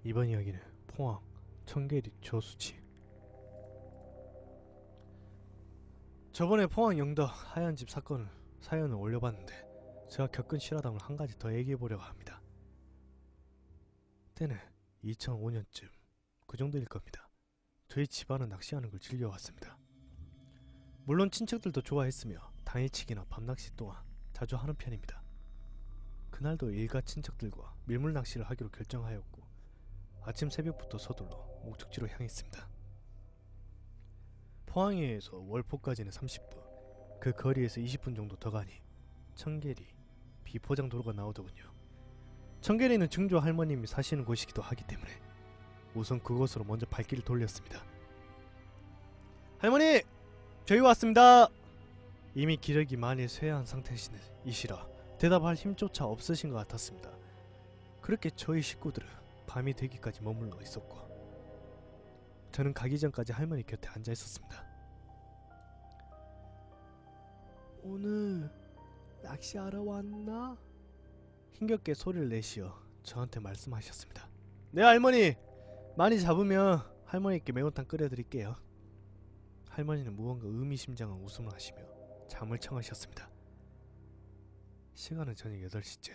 이번 이야기는 포항 청계리 저수지. 저번에 포항 영덕 하얀 집 사연을 올려봤는데 제가 겪은 실화담을 한 가지 더 얘기해보려고 합니다. 때는 2005년쯤 그 정도일 겁니다. 저희 집안은 낚시하는 걸 즐겨왔습니다. 물론 친척들도 좋아했으며 당일치기나 밤낚시 또한 자주 하는 편입니다. 그날도 일가 친척들과 밀물 낚시를 하기로 결정하였고 아침 새벽부터 서둘러 목적지로 향했습니다. 포항에서 월포까지는 30분, 그 거리에서 20분 정도 더 가니 청계리 비포장도로가 나오더군요. 청계리는 증조 할머님이 사시는 곳이기도 하기 때문에 우선 그곳으로 먼저 발길을 돌렸습니다. 할머니! 저희 왔습니다! 이미 기력이 많이 쇠한 상태이시라 대답할 힘조차 없으신 것 같았습니다. 그렇게 저희 식구들은 밤이 되기까지 머물러 있었고 저는 가기 전까지 할머니 곁에 앉아 있었습니다. 오늘 낚시하러 왔나? 힘겹게 소리를 내시어 저한테 말씀하셨습니다. 네 할머니! 많이 잡으면 할머니께 매운탕 끓여드릴게요. 할머니는 무언가 의미심장한 웃음을 하시며 잠을 청하셨습니다. 시간은 저녁 8시쯤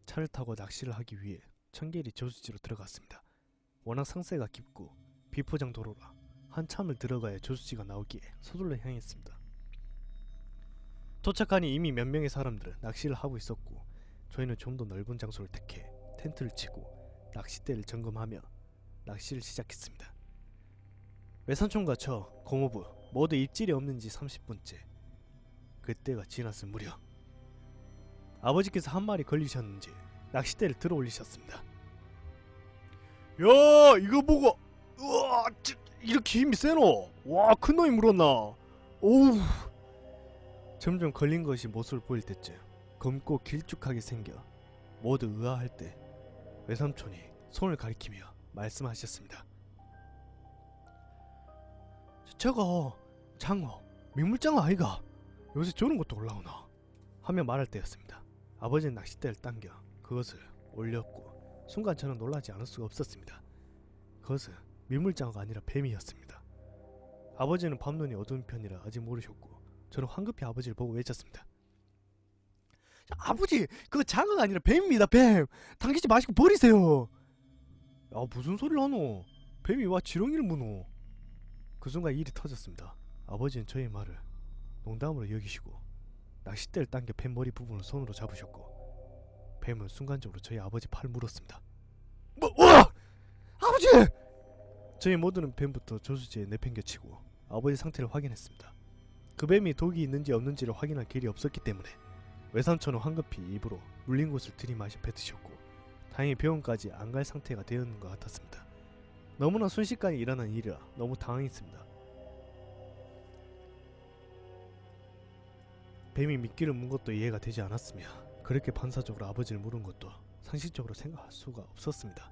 차를 타고 낚시를 하기 위해 청계리 저수지로 들어갔습니다. 워낙 상세가 깊고 비포장 도로라 한참을 들어가야 저수지가 나오기에 서둘러 향했습니다. 도착하니 이미 몇 명의 사람들은 낚시를 하고 있었고 저희는 좀 더 넓은 장소를 택해 텐트를 치고 낚싯대를 점검하며 낚시를 시작했습니다. 외삼촌과 저, 고모부 모두 입질이 없는지 30분째. 그때가 지났을 무렵 아버지께서 한 마리 걸리셨는지 낚싯대를 들어 올리셨습니다. 야 이거 보고 우와 이렇게 힘이 세노? 와 큰놈이 물었나? 오우. 점점 걸린 것이 모습을 보일 때쯤 검고 길쭉하게 생겨 모두 의아할 때 외삼촌이 손을 가리키며 말씀하셨습니다. 저거 장어 민물장어 아이가? 요새 저런 것도 올라오나? 하며 말할 때였습니다. 아버지는 낚싯대를 당겨 그것을 올렸고 순간 저는 놀라지 않을 수가 없었습니다. 그것은 민물장어가 아니라 뱀이었습니다. 아버지는 밤눈이 어두운 편이라 아직 모르셨고 저는 황급히 아버지를 보고 외쳤습니다. 아버지 그거 장어가 아니라 뱀입니다. 뱀! 당기지 마시고 버리세요. 야 무슨 소리를 하노? 뱀이 와 지렁이를 무노? 그 순간 일이 터졌습니다. 아버지는 저의 말을 농담으로 여기시고 낚싯대를 당겨 뱀 머리 부분을 손으로 잡으셨고 뱀은 순간적으로 저희 아버지 팔을 물었습니다. 아버지! 저희 모두는 뱀부터 저수지에 내팽겨치고 아버지 상태를 확인했습니다. 그 뱀이 독이 있는지 없는지를 확인할 길이 없었기 때문에 외삼촌은 황급히 입으로 물린 곳을 들이마셔 뱉으셨고 다행히 병원까지 안 갈 상태가 되었는 것 같았습니다. 너무나 순식간에 일어난 일이라 너무 당황했습니다. 뱀이 미끼를 문 것도 이해가 되지 않았으며 그렇게 반사적으로 아버지를 물은 것도 상식적으로 생각할 수가 없었습니다.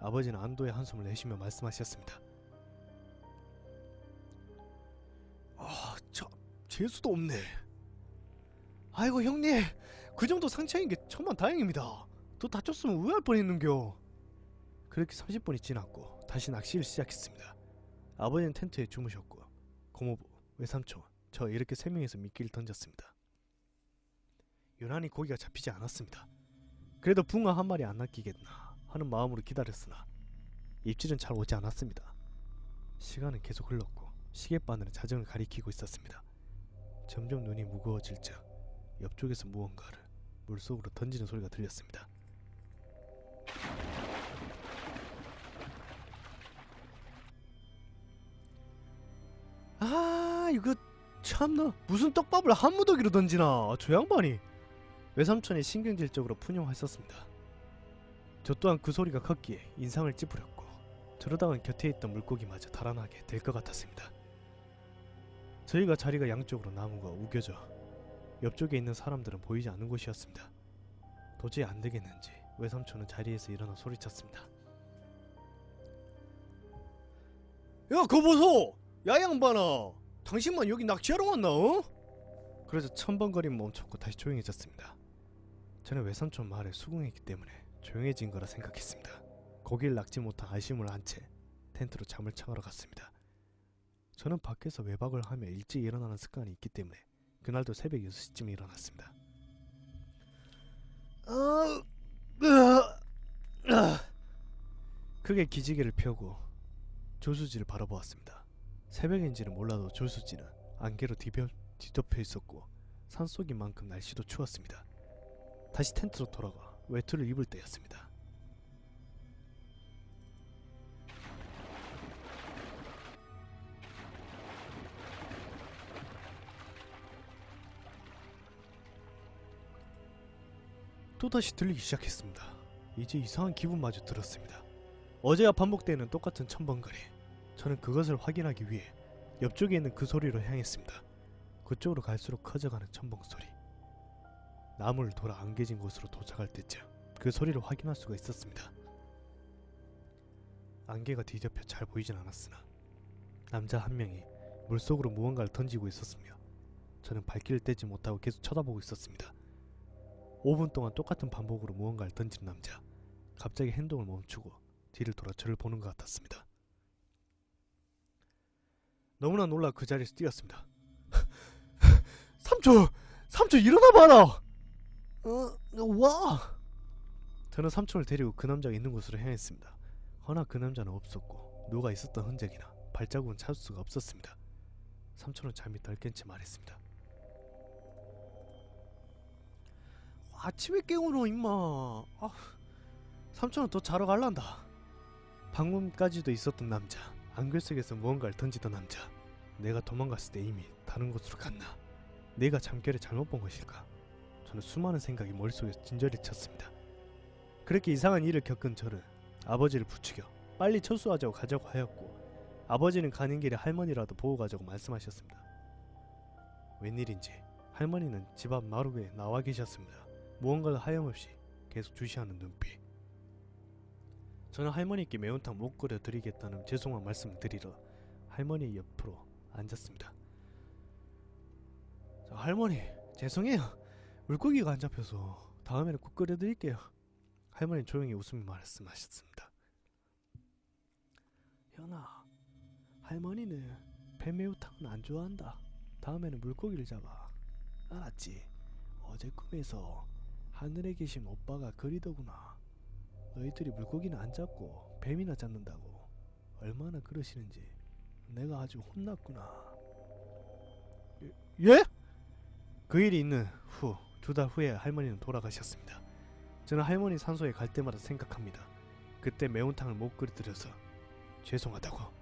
아버지는 안도의 한숨을 내쉬며 말씀하셨습니다. 참 재수도 없네. 아이고 형님 그 정도 상처인 게 천만다행입니다. 더 다쳤으면 의아할 뻔했는겨. 그렇게 30분이 지났고 다시 낚시를 시작했습니다. 아버지는 텐트에 주무셨고 고모부, 외삼촌, 저 이렇게 3명이서 미끼를 던졌습니다. 유난히 고기가 잡히지 않았습니다. 그래도 붕어 한 마리 안 낚이겠나 하는 마음으로 기다렸으나 입질은 잘 오지 않았습니다. 시간은 계속 흘렀고 시계바늘은 자정을 가리키고 있었습니다. 점점 눈이 무거워질 적 옆쪽에서 무언가를 물속으로 던지는 소리가 들렸습니다. 아 이거 참나 무슨 떡밥을 한 무더기로 던지나 저 양반이. 외삼촌이 신경질적으로 푸념하셨습니다. 저 또한 그 소리가 컸기에 인상을 찌푸렸고 저러다간 곁에 있던 물고기마저 달아나게 될 것 같았습니다. 저희가 자리가 양쪽으로 나무가 우겨져 옆쪽에 있는 사람들은 보이지 않는 곳이었습니다. 도저히 안 되겠는지 외삼촌은 자리에서 일어나 소리쳤습니다. 야 그거 보소! 야 양반아! 당신만 여기 낚시하러 왔나 어? 그래서 첨벙거림 멈췄고 다시 조용해졌습니다. 저는 외삼촌 말에 수긍했기 때문에 조용해진 거라 생각했습니다. 고기를 낚지 못한 아쉬움을 한 채 텐트로 잠을 청하러 갔습니다. 저는 밖에서 외박을 하며 일찍 일어나는 습관이 있기 때문에 그날도 새벽 6시쯤에 일어났습니다. 크게 기지개를 펴고 조수지를 바라보았습니다. 새벽인지는 몰라도 조수지는 안개로 뒤덮여 있었고 산속인 만큼 날씨도 추웠습니다. 다시 텐트로 돌아가 외투를 입을 때였습니다. 또다시 들리기 시작했습니다. 이제 이상한 기분마저 들었습니다. 어제와 반복되는 똑같은 첨벙거리. 저는 그것을 확인하기 위해 옆쪽에 있는 그 소리로 향했습니다. 그쪽으로 갈수록 커져가는 첨벙소리. 나무를 돌아 안개진 곳으로 도착할 때쯤 그 소리를 확인할 수가 있었습니다. 안개가 뒤덮여 잘 보이진 않았으나 남자 한 명이 물속으로 무언가를 던지고 있었으며 저는 발길을 떼지 못하고 계속 쳐다보고 있었습니다. 5분 동안 똑같은 반복으로 무언가를 던지는 남자. 갑자기 행동을 멈추고 뒤를 돌아 저를 보는 것 같았습니다. 너무나 놀라 그 자리에서 뛰었습니다. 삼촌 일어나봐라! 와! 저는 삼촌을 데리고 그 남자가 있는 곳으로 향했습니다. 허나 그 남자는 없었고 누가 있었던 흔적이나 발자국은 찾을 수가 없었습니다. 삼촌은 잠이 덜 깬 채 말했습니다. 아침에 깨우노 임마. 삼촌은 더 자러 갈란다. 방금까지도 있었던 남자, 안개 속에서 무언가를 던지던 남자. 내가 도망갔을 때 이미 다른 곳으로 갔나? 내가 잠결에 잘못 본 것일까? 저는 수많은 생각이 머릿속에 진저리 쳤습니다. 그렇게 이상한 일을 겪은 저는 아버지를 부추겨 빨리 철수하자고 가자고 하였고 아버지는 가는 길에 할머니라도 보고 가자고 말씀하셨습니다. 웬일인지 할머니는 집 앞 마루에 나와 계셨습니다. 무언가를 하염없이 계속 주시하는 눈빛. 저는 할머니께 매운탕 못 끓여 드리겠다는 죄송한 말씀을 드리러 할머니 옆으로 앉았습니다. 할머니 죄송해요. 물고기가 안 잡혀서 다음에는 꼭 끓여 드릴게요. 할머니는 조용히 웃으며 말씀하셨습니다. 현아, 할머니는 뱀매운탕은 안 좋아한다. 다음에는 물고기를 잡아. 알았지? 어제 꿈에서 하늘에 계신 오빠가 그리더구나. 너희들이 물고기는 안 잡고 뱀이나 잡는다고. 얼마나 그러시는지 내가 아주 혼났구나. 예? 그 일이 있는 후 2달 후에 할머니는 돌아가셨습니다. 저는 할머니 산소에 갈 때마다 생각합니다. 그때 매운탕을 못 끓여드려서 죄송하다고.